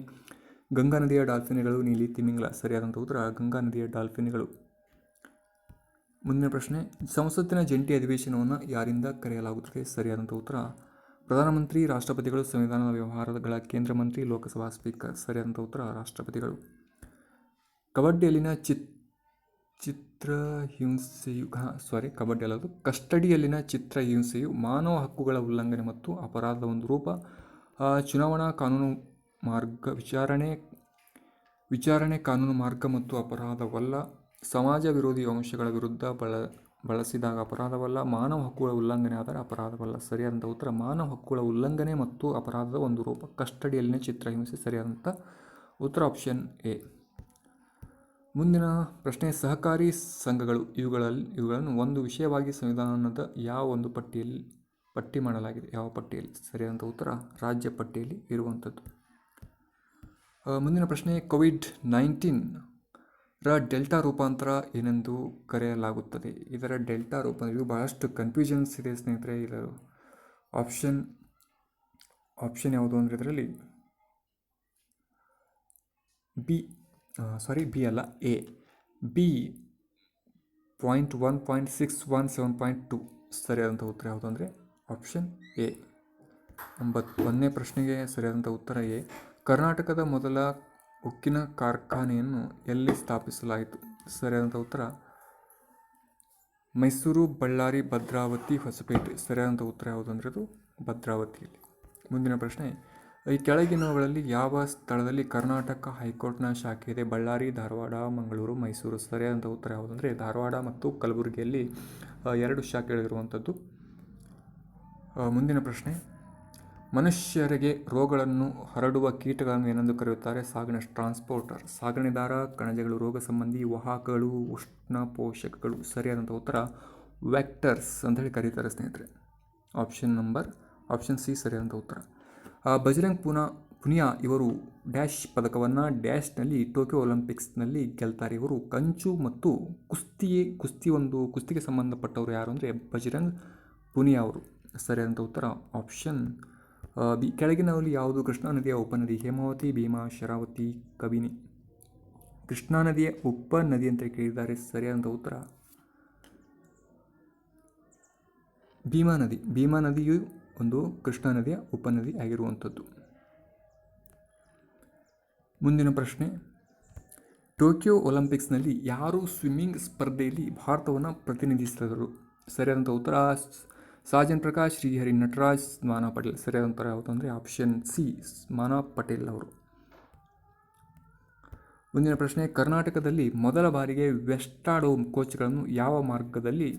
ಗಂಗಾ ನದಿಯ ಡಾಲ್ಫಿನ್ಗಳು, ನೀಲಿ ತಿಮಿಂಗಲ. ಸರಿಯಾದಂಥ ಉತ್ತರ ಗಂಗಾ ನದಿಯ ಡಾಲ್ಫಿನ್ಗಳು. ಮುಂದಿನ ಪ್ರಶ್ನೆ, ಸಂಸತ್ತಿನ ಜಂಟಿ ಅಧಿವೇಶನವನ್ನು ಯಾರಿಂದ ಕರೆಯಲಾಗುತ್ತದೆ? ಸರಿಯಾದಂಥ ಉತ್ತರ ಪ್ರಧಾನಮಂತ್ರಿ, ರಾಷ್ಟ್ರಪತಿಗಳು, ಸಂವಿಧಾನದ ವ್ಯವಹಾರಗಳ ಕೇಂದ್ರ ಮಂತ್ರಿ, ಲೋಕಸಭಾ ಸ್ಪೀಕರ್. ಸರಿಯಾದಂಥ ಉತ್ತರ ರಾಷ್ಟ್ರಪತಿಗಳು. ಕಸ್ಟಡಿಯಲ್ಲಿನ ಚಿತ್ರಹಿಂಸೆಯು ಮಾನವ ಹಕ್ಕುಗಳ ಉಲ್ಲಂಘನೆ ಮತ್ತು ಅಪರಾಧದ ಒಂದು ರೂಪ. ಚುನಾವಣಾ ಕಾನೂನು ಮಾರ್ಗ ವಿಚಾರಣೆ ಕಾನೂನು ಮಾರ್ಗ ಮತ್ತು ಅಪರಾಧವಲ್ಲ. ಸಮಾಜ ವಿರೋಧಿ ಅಂಶಗಳ ವಿರುದ್ಧ ಬಳಸಿದಾಗ ಅಪರಾಧವಲ್ಲ. ಮಾನವ ಹಕ್ಕುಗಳ ಉಲ್ಲಂಘನೆ ಆದರೆ ಅಪರಾಧವಲ್ಲ. ಸರಿಯಾದಂಥ ಉತ್ತರ ಮಾನವ ಹಕ್ಕುಗಳ ಉಲ್ಲಂಘನೆ ಮತ್ತು ಅಪರಾಧದ ಒಂದು ರೂಪ. ಕಸ್ಟಡಿಯಲ್ಲಿನ ಚಿತ್ರಹಿಂಸೆ. ಸರಿಯಾದಂಥ ಉತ್ತರ ಆಪ್ಷನ್ ಎ. ಮುಂದಿನ ಪ್ರಶ್ನೆ, ಸಹಕಾರಿ ಸಂಘಗಳು ಇವುಗಳನ್ನು ಒಂದು ವಿಷಯವಾಗಿ ಸಂವಿಧಾನದ ಯಾವ ಒಂದು ಪಟ್ಟಿ ಮಾಡಲಾಗಿದೆ? ಯಾವ ಪಟ್ಟಿಯಲ್ಲಿ? ಸರಿಯಾದಂಥ ಉತ್ತರ ರಾಜ್ಯ ಪಟ್ಟಿಯಲ್ಲಿ ಇರುವಂಥದ್ದು. ಮುಂದಿನ ಪ್ರಶ್ನೆ, COVID-19 ರ ಡೆಲ್ಟಾ ರೂಪಾಂತರ ಏನೆಂದು ಕರೆಯಲಾಗುತ್ತದೆ? ಇದರ ಡೆಲ್ಟಾ ರೂಪಾಂತರ ಇದು ಬಹಳಷ್ಟು ಕನ್ಫ್ಯೂಷನ್ಸ್ ಇದೆ ಸ್ನೇಹಿತರೆ. ಇದರ ಆಪ್ಷನ್ ಆಪ್ಷನ್ ಯಾವುದು ಅಂದರೆ ಇದರಲ್ಲಿ ಬಿ ಅಲ್ಲ, ಎ. ಬಿ 0.1.617.2 ಸರಿಯಾದಂಥ ಉತ್ತರ ಯಾವುದು ಅಂದರೆ ಆಪ್ಷನ್ ಎ. 91ನೇ ಪ್ರಶ್ನೆಗೆ ಸರಿಯಾದಂಥ ಉತ್ತರ ಎ. ಕರ್ನಾಟಕದ ಮೊದಲ ಉಕ್ಕಿನ ಕಾರ್ಖಾನೆಯನ್ನು ಎಲ್ಲಿ ಸ್ಥಾಪಿಸಲಾಯಿತು? ಸರಿಯಾದಂಥ ಉತ್ತರ ಮೈಸೂರು, ಬಳ್ಳಾರಿ, ಭದ್ರಾವತಿ, ಹೊಸಪೇಟೆ. ಸರಿಯಾದಂಥ ಉತ್ತರ ಯಾವುದು ಅಂದರೆ ಅದು ಭದ್ರಾವತಿಯಲ್ಲಿ. ಮುಂದಿನ ಪ್ರಶ್ನೆ, ಈ ಕೆಳಗಿನವುಗಳಲ್ಲಿ ಯಾವ ಸ್ಥಳದಲ್ಲಿ ಕರ್ನಾಟಕ ಹೈಕೋರ್ಟ್ನ ಶಾಖೆ ಇದೆ? ಬಳ್ಳಾರಿ, ಧಾರವಾಡ, ಮಂಗಳೂರು, ಮೈಸೂರು. ಸರಿಯಾದಂಥ ಉತ್ತರ ಯಾವುದು ಅಂದರೆ ಧಾರವಾಡ ಮತ್ತು ಕಲಬುರಗಿಯಲ್ಲಿ 2 ಶಾಖೆಗಳಿರುವಂಥದ್ದು. ಮುಂದಿನ ಪ್ರಶ್ನೆ, ಮನುಷ್ಯರಿಗೆ ರೋಗಗಳನ್ನು ಹರಡುವ ಕೀಟಗಳನ್ನು ಏನೆಂದು ಕರೆಯುತ್ತಾರೆ? ಸಾಗಣೆ ಟ್ರಾನ್ಸ್ಪೋರ್ಟರ್. ಸಾಗಣೆದಾರ, ಕಣಜಗಳು, ರೋಗ ಸಂಬಂಧಿ, ವಾಹಕಗಳು, ಉಷ್ಣ ಪೋಷಕಗಳು. ಸರಿಯಾದಂಥ ಉತ್ತರ ವೆಕ್ಟರ್ಸ್ ಅಂತೇಳಿ ಕರೀತಾರೆ ಸ್ನೇಹಿತರೆ. ಆಪ್ಷನ್ ಸಿ ಸರಿಯಾದಂಥ ಉತ್ತರ. ಬಜರಂಗ್ ಪುನಿಯಾ ಇವರು ಡ್ಯಾಶ್ ಪದಕವನ್ನು ಡ್ಯಾಶ್ನಲ್ಲಿ ಟೋಕಿಯೋ ಒಲಿಂಪಿಕ್ಸ್ನಲ್ಲಿ ಗೆಲ್ತಾರೆ. ಇವರು ಕಂಚು ಮತ್ತು ಕುಸ್ತಿಗೆ ಸಂಬಂಧಪಟ್ಟವರು ಯಾರು ಅಂದರೆ ಬಜರಂಗ್ ಪುನಿಯಾ ಅವರು. ಸರಿಯಾದಂಥ ಉತ್ತರ ಆಪ್ಷನ್ ಬಿ. ಕೆಳಗಿನವರಲ್ಲಿ ಯಾವುದು ಕೃಷ್ಣಾ ನದಿಯ ಉಪನದಿ? ಹೇಮಾವತಿ, ಭೀಮಾ, ಶರಾವತಿ, ಕಬಿನಿ. ಕೃಷ್ಣಾ ನದಿಯ ಉಪನದಿ ಅಂತ ಕೇಳಿದ್ದಾರೆ. ಸರಿಯಾದಂಥ ಉತ್ತರ ಭೀಮಾ ನದಿ. ಭೀಮಾ ನದಿಯು ಒಂದು ಕೃಷ್ಣಾ ನದಿಯ ಉಪನದಿ ಆಗಿರುವಂಥದ್ದು. ಮುಂದಿನ ಪ್ರಶ್ನೆ, ಟೋಕಿಯೋ ಒಲಿಂಪಿಕ್ಸ್ನಲ್ಲಿ ಯಾರು ಸ್ವಿಮ್ಮಿಂಗ್ ಸ್ಪರ್ಧೆಯಲ್ಲಿ ಭಾರತವನ್ನು ಪ್ರತಿನಿಧಿಸಿದರು? ಸರಿಯಾದಂಥ ಉತ್ತರ ಸಾಜನ್ ಪ್ರಕಾಶ್, ಶ್ರೀಹರಿ, ನಟರಾಜ್, ಮಾನಾ ಪಟೇಲ್. ಸರಿಯಾದ ಉತ್ತರ ಯಾವುದು ಅಂದರೆ ಆಪ್ಷನ್ ಸಿ ಮಾನಾ ಪಟೇಲ್ ಅವರು. ಮುಂದಿನ ಪ್ರಶ್ನೆ, ಕರ್ನಾಟಕದಲ್ಲಿ ಮೊದಲ ಬಾರಿಗೆ ವೆಸ್ಟಾಡೋ ಕೋಚ್ಗಳನ್ನು ಯಾವ ಮಾರ್ಗದಲ್ಲಿ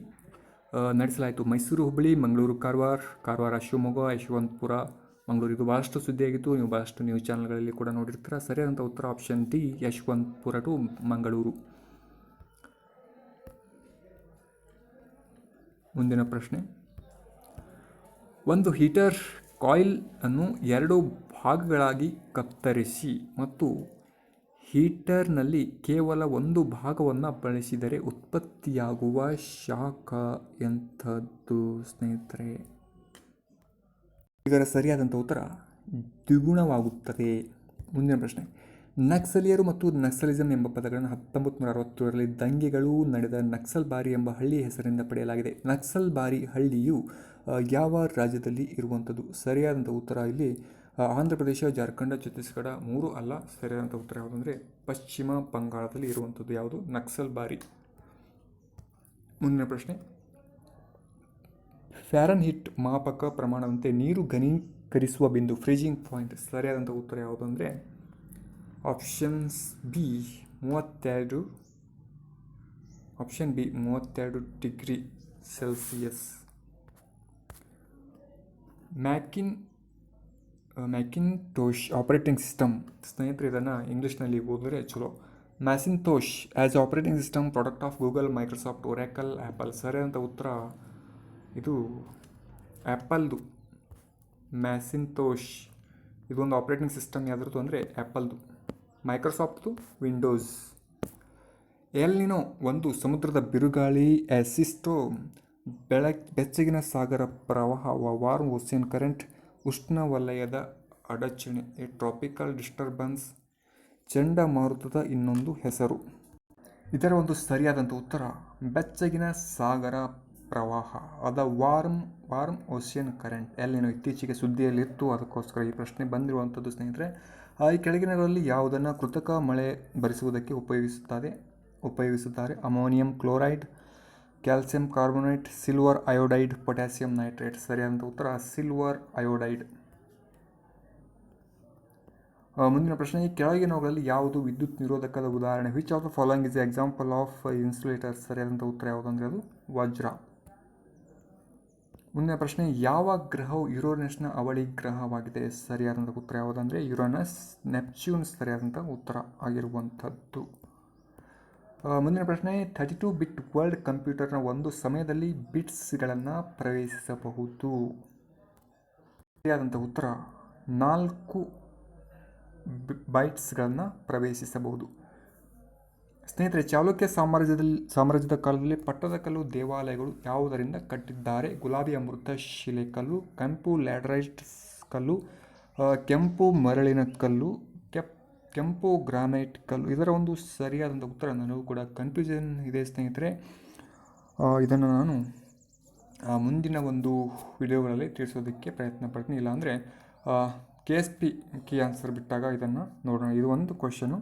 ನಡೆಸಲಾಯಿತು? ಮೈಸೂರು, ಹುಬ್ಬಳ್ಳಿ, ಮಂಗಳೂರು, ಕಾರವಾರ, ಶಿವಮೊಗ್ಗ, ಯಶವಂತಪುರ, ಮಂಗಳೂರು. ಇದು ಭಾಳಷ್ಟು ಸುದ್ದಿಯಾಗಿತ್ತು, ನೀವು ಭಾಳಷ್ಟು ನ್ಯೂಸ್ ಚಾನಲ್ಗಳಲ್ಲಿ ಕೂಡ ನೋಡಿರ್ತೀರ. ಸರಿಯಾದಂಥ ಉತ್ತರ option D Yeshwantpur to Mangaluru. ಮುಂದಿನ ಪ್ರಶ್ನೆ, ಒಂದು ಹೀಟರ್ ಕಾಯಿಲ್ ಅನ್ನು 2 ಭಾಗಗಳಾಗಿ ಕತ್ತರಿಸಿ ಮತ್ತು ಹೀಟರ್ನಲ್ಲಿ ಕೇವಲ ಒಂದು ಭಾಗವನ್ನು ಬಳಸಿದರೆ ಉತ್ಪತ್ತಿಯಾಗುವ ಶಾಖ ಎಂಥದ್ದು ಸ್ನೇಹಿತರೆ? ಇದರ ಸರಿಯಾದಂಥ ಉತ್ತರ ದ್ವಿಗುಣವಾಗುತ್ತದೆ. ಮುಂದಿನ ಪ್ರಶ್ನೆ, ನಕ್ಸಲೀಯರು ಮತ್ತು ನಕ್ಸಲಿಸಂ ಎಂಬ ಪದಗಳನ್ನು 1967ರಲ್ಲಿ ದಂಗೆಗಳು ನಡೆದ ನಕ್ಸಲ್ಬಾರಿ ಎಂಬ ಹಳ್ಳಿಯ ಹೆಸರಿನಿಂದ ಪಡೆಯಲಾಗಿದೆ. ನಕ್ಸಲ್ಬಾರಿ ಹಳ್ಳಿಯು ಯಾವ ರಾಜ್ಯದಲ್ಲಿ ಇರುವಂಥದ್ದು? ಸರಿಯಾದಂಥ ಉತ್ತರ ಇಲ್ಲಿ ಆಂಧ್ರ ಪ್ರದೇಶ, ಜಾರ್ಖಂಡ್, ಛತ್ತೀಸ್ಗಢ. 3 ಅಲ್ಲ, ಸರಿಯಾದಂಥ ಉತ್ತರ ಯಾವುದು ಅಂದರೆ ಪಶ್ಚಿಮ ಬಂಗಾಳದಲ್ಲಿ ಇರುವಂಥದ್ದು ಯಾವುದು? ನಕ್ಸಲ್ಬಾರಿ. ಮುಂದಿನ ಪ್ರಶ್ನೆ, ಫ್ಯಾರನ್ಹೀಟ್ ಮಾಪಕ ಪ್ರಮಾಣದಂತೆ ನೀರು ಘನೀಕರಿಸುವ ಬಿಂದು ಫ್ರೀಜಿಂಗ್ ಪಾಯಿಂಟ್. ಸರಿಯಾದಂಥ ಉತ್ತರ ಯಾವುದು ಅಂದರೆ option B 32 degree Celsius. Macintosh operating system ಸ್ನೇಹಿತರೆ, ಇದನ್ನು ಇಂಗ್ಲೀಷ್ನಲ್ಲಿ ಓದಿದ್ರೆ ಚಲೋ. Macintosh as operating system product of Google, Microsoft, Oracle, Apple. ಸರಿಯಾದಂಥ ಉತ್ತರ ಇದು ಆ್ಯಪಲ್ದು. ಮ್ಯಾಸಿಂತೋಶ್ ಇದೊಂದು ಆಪರೇಟಿಂಗ್ ಸಿಸ್ಟಮ್ ಯಾವ್ದು ಅಂದರೆ ಆ್ಯಪಲ್ದು. ಮೈಕ್ರೋಸಾಫ್ಟ್ದು ವಿಂಡೋಸ್. ಎಲ್ನಿನೋ ಒಂದು ಸಮುದ್ರದ ಬಿರುಗಾಳಿ. ಆಸಿಸ್ಟೋ ಬೆಚ್ಚಗಿನ ಸಾಗರ ಪ್ರವಾಹ. ವಾರ್ಮ್ ಓಷನ್ ಕರೆಂಟ್ ಉಷ್ಣವಲಯದ ಅಡಚಣೆ. ಎ ಟ್ರಾಪಿಕಲ್ ಡಿಸ್ಟರ್ಬೆನ್ಸ್ ಚಂಡಮಾರುತದ ಇನ್ನೊಂದು ಹೆಸರು. ಇದರ ಒಂದು ಸರಿಯಾದಂಥ ಉತ್ತರ ಬೆಚ್ಚಗಿನ ಸಾಗರ ಪ್ರವಾಹ, ಅದ ವಾರ್ಮ್ ಓಷನ್ ಕರೆಂಟ್. ಎಲ್ಲಿನೋ ಇತ್ತೀಚೆಗೆ ಸುದ್ದಿಯಲ್ಲಿತ್ತು, ಅದಕ್ಕೋಸ್ಕರ ಈ ಪ್ರಶ್ನೆ ಬಂದಿರುವಂಥದ್ದು ಸ್ನೇಹಿತರೆ. ಈ ಕೆಳಗಿನಗಳಲ್ಲಿ ಯಾವುದನ್ನು ಕೃತಕ ಮಳೆ ಬರಿಸುವುದಕ್ಕೆ ಉಪಯೋಗಿಸುತ್ತಾರೆ? Ammonium chloride, calcium carbonate, silver iodide, potassium nitrate. ಸರಿಯಾದಂಥ ಉತ್ತರ ಸಿಲ್ವರ್ ಅಯೋಡೈಡ್. ಮುಂದಿನ ಪ್ರಶ್ನೆ, ಈ ಕೆಳಗಿನವುಗಳಲ್ಲಿ ಯಾವುದು ವಿದ್ಯುತ್ ನಿರೋಧಕದ ಉದಾಹರಣೆ? Which of the following is example of insulator? ಸರಿಯಾದಂಥ ಉತ್ತರ ಯಾವುದು ಅಂದರೆ ಅದು ವಜ್ರ. ಮುಂದಿನ ಪ್ರಶ್ನೆ, ಯಾವ ಗ್ರಹವು ಯುರೇನಸ್ನ ಅವಳಿ ಗ್ರಹವಾಗಿದೆ? ಸರಿಯಾದಂಥ ಉತ್ತರ ಯಾವುದಂದರೆ ಯುರೇನಸ್. ನೆಪ್ಚ್ಯೂನ್ ಸರಿಯಾದಂಥ ಉತ್ತರ ಆಗಿರುವಂಥದ್ದು. ಮುಂದಿನ ಪ್ರಶ್ನೆ, 32 ಬಿಟ್ ವರ್ಲ್ಡ್ ಕಂಪ್ಯೂಟರ್ನ ಒಂದು ಸಮಯದಲ್ಲಿ ಬಿಟ್ಸ್ಗಳನ್ನು ಪ್ರವೇಶಿಸಬಹುದು? ಸರಿಯಾದಂಥ ಉತ್ತರ 4 ಬೈಟ್ಸ್ಗಳನ್ನು ಪ್ರವೇಶಿಸಬಹುದು. ಸ್ನೇಹಿತರೆ, ಚಾಲುಕ್ಯ ಸಾಮ್ರಾಜ್ಯದ ಕಾಲದಲ್ಲಿ ಪಟ್ಟದಕಲ್ಲು ದೇವಾಲಯಗಳು ಯಾವುದರಿಂದ ಕಟ್ಟಿದ್ದಾರೆ? ಗುಲಾಬಿ ಅಮೃತ ಶಿಲೆ ಕಲ್ಲು, ಕೆಂಪು ಲ್ಯಾಟರೈಟ್ ಕಲ್ಲು, ಕೆಂಪು ಮರಳಿನ ಕಲ್ಲು, ಕೆಂಪು ಗ್ರಾನೈಟ್ ಕಲ್ಲು. ಇದರ ಒಂದು ಸರಿಯಾದಂಥ ಉತ್ತರ ನನಗೂ ಕೂಡ ಕನ್ಫ್ಯೂಷನ್ ಇದೆ ಸ್ನೇಹಿತರೆ. ಇದನ್ನು ನಾನು ಮುಂದಿನ ಒಂದು ವಿಡಿಯೋಗಳಲ್ಲಿ ತಿಳಿಸೋದಕ್ಕೆ ಪ್ರಯತ್ನ ಪಡ್ತೀನಿ. ಇಲ್ಲಾಂದರೆ KSP ಕೀ ಆನ್ಸರ್ ಬಿಟ್ಟಾಗ ಇದನ್ನು ನೋಡೋಣ. ಇದು ಒಂದು ಕ್ವಶನು.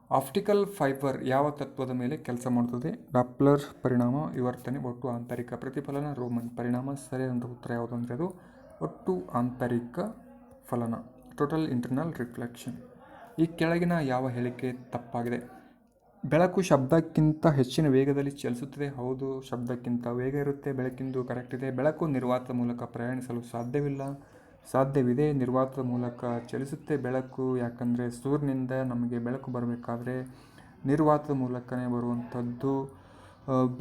ಆಪ್ಟಿಕಲ್ ಫೈಬರ್ ಯಾವ ತತ್ವದ ಮೇಲೆ ಕೆಲಸ ಮಾಡುತ್ತದೆ? ಡಾಪ್ಲರ್ ಪರಿಣಾಮ, ವಿವರ್ತನೆ, ಒಟ್ಟು ಆಂತರಿಕ ಪ್ರತಿಫಲನ, ರೋಮನ್ ಪರಿಣಾಮ. ಸರಿಯಾದಂಥ ಉತ್ತರ ಯಾವುದು ಅಂದರೆ ಅದು ಒಟ್ಟು ಆಂತರಿಕ ಫಲನ, ಟೋಟಲ್ ಇಂಟರ್ನಲ್ ರಿಫ್ಲೆಕ್ಷನ್. ಈ ಕೆಳಗಿನ ಯಾವ ಹೇಳಿಕೆ ತಪ್ಪಾಗಿದೆ? ಬೆಳಕು ಶಬ್ದಕ್ಕಿಂತ ಹೆಚ್ಚಿನ ವೇಗದಲ್ಲಿ ಚಲಿಸುತ್ತದೆ. ಹೌದು, ಶಬ್ದಕ್ಕಿಂತ ವೇಗ ಇರುತ್ತೆ ಬೆಳಕಿಂದು. ಕರೆಕ್ಟ್ ಇದೆ. ಬೆಳಕು ನಿರ್ವಾತದ ಮೂಲಕ ಪ್ರಯಾಣಿಸಲು ಸಾಧ್ಯವಿದೆ. ನಿರ್ವಾತದ ಮೂಲಕ ಚಲಿಸುತ್ತೆ ಬೆಳಕು. ಯಾಕಂದರೆ ಸೂರ್ಯನಿಂದ ನಮಗೆ ಬೆಳಕು ಬರಬೇಕಾದ್ರೆ ನಿರ್ವಾತದ ಮೂಲಕನೇ ಬರುವಂಥದ್ದು.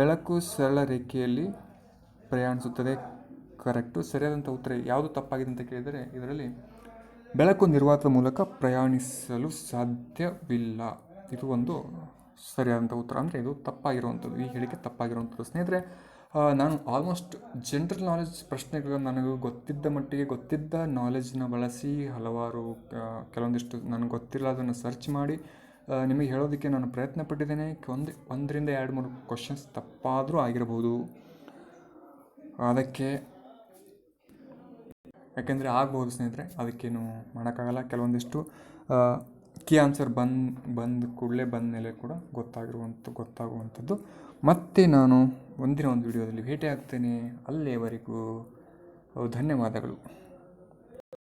ಬೆಳಕು ಸರಳ ರೇಖೆಯಲ್ಲಿ ಪ್ರಯಾಣಿಸುತ್ತದೆ. ಕರೆಕ್ಟು. ಸರಿಯಾದಂಥ ಉತ್ತರ ಯಾವುದು ತಪ್ಪಾಗಿದೆ ಅಂತ ಕೇಳಿದರೆ ಇದರಲ್ಲಿ ಬೆಳಕು ನಿರ್ವಾತದ ಮೂಲಕ ಪ್ರಯಾಣಿಸಲು ಸಾಧ್ಯವಿಲ್ಲ. ಇದು ಒಂದು ಸರಿಯಾದಂಥ ಉತ್ತರ. ಅಂದರೆ ಇದು ತಪ್ಪಾಗಿರುವಂಥದ್ದು, ಈ ಹೇಳಿಕೆ ತಪ್ಪಾಗಿರುವಂಥದ್ದು. ಸ್ನೇಹಿತರೆ, ನಾನು ಆಲ್ಮೋಸ್ಟ್ ಜನರಲ್ ನಾಲೆಡ್ಜ್ ಪ್ರಶ್ನೆಗಳು ನನಗೆ ಗೊತ್ತಿದ್ದ ನಾಲೆಡ್ಜನ್ನ ಬಳಸಿ ಹಲವಾರು ಕೆಲವೊಂದಿಷ್ಟು ನನಗೆ ಗೊತ್ತಿಲ್ಲ ಅದನ್ನು ಸರ್ಚ್ ಮಾಡಿ ನಿಮಗೆ ಹೇಳೋದಕ್ಕೆ ನಾನು ಪ್ರಯತ್ನ ಪಟ್ಟಿದ್ದೇನೆ. 1ರಿಂದ 2-3 ಕ್ವಶನ್ಸ್ ತಪ್ಪಾದರೂ ಆಗಿರಬಹುದು. ಯಾಕೆಂದರೆ ಆಗ್ಬೋದು ಸ್ನೇಹಿತರೆ, ಅದಕ್ಕೇನು ಮಾಡೋಕ್ಕಾಗಲ್ಲ. ಕೆಲವೊಂದಿಷ್ಟು ಕೀ ಆನ್ಸರ್ ಬಂದ ಮೇಲೆ ಕೂಡ ಗೊತ್ತಾಗುವಂಥದ್ದು. ಮತ್ತೆ ನಾನು ಮುಂದಿನ ಒಂದು ವಿಡಿಯೋದಲ್ಲಿ ಭೇಟಿ ಆಗ್ತೇನೆ. ಅಲ್ಲಿಯವರೆಗೂ ಧನ್ಯವಾದಗಳು.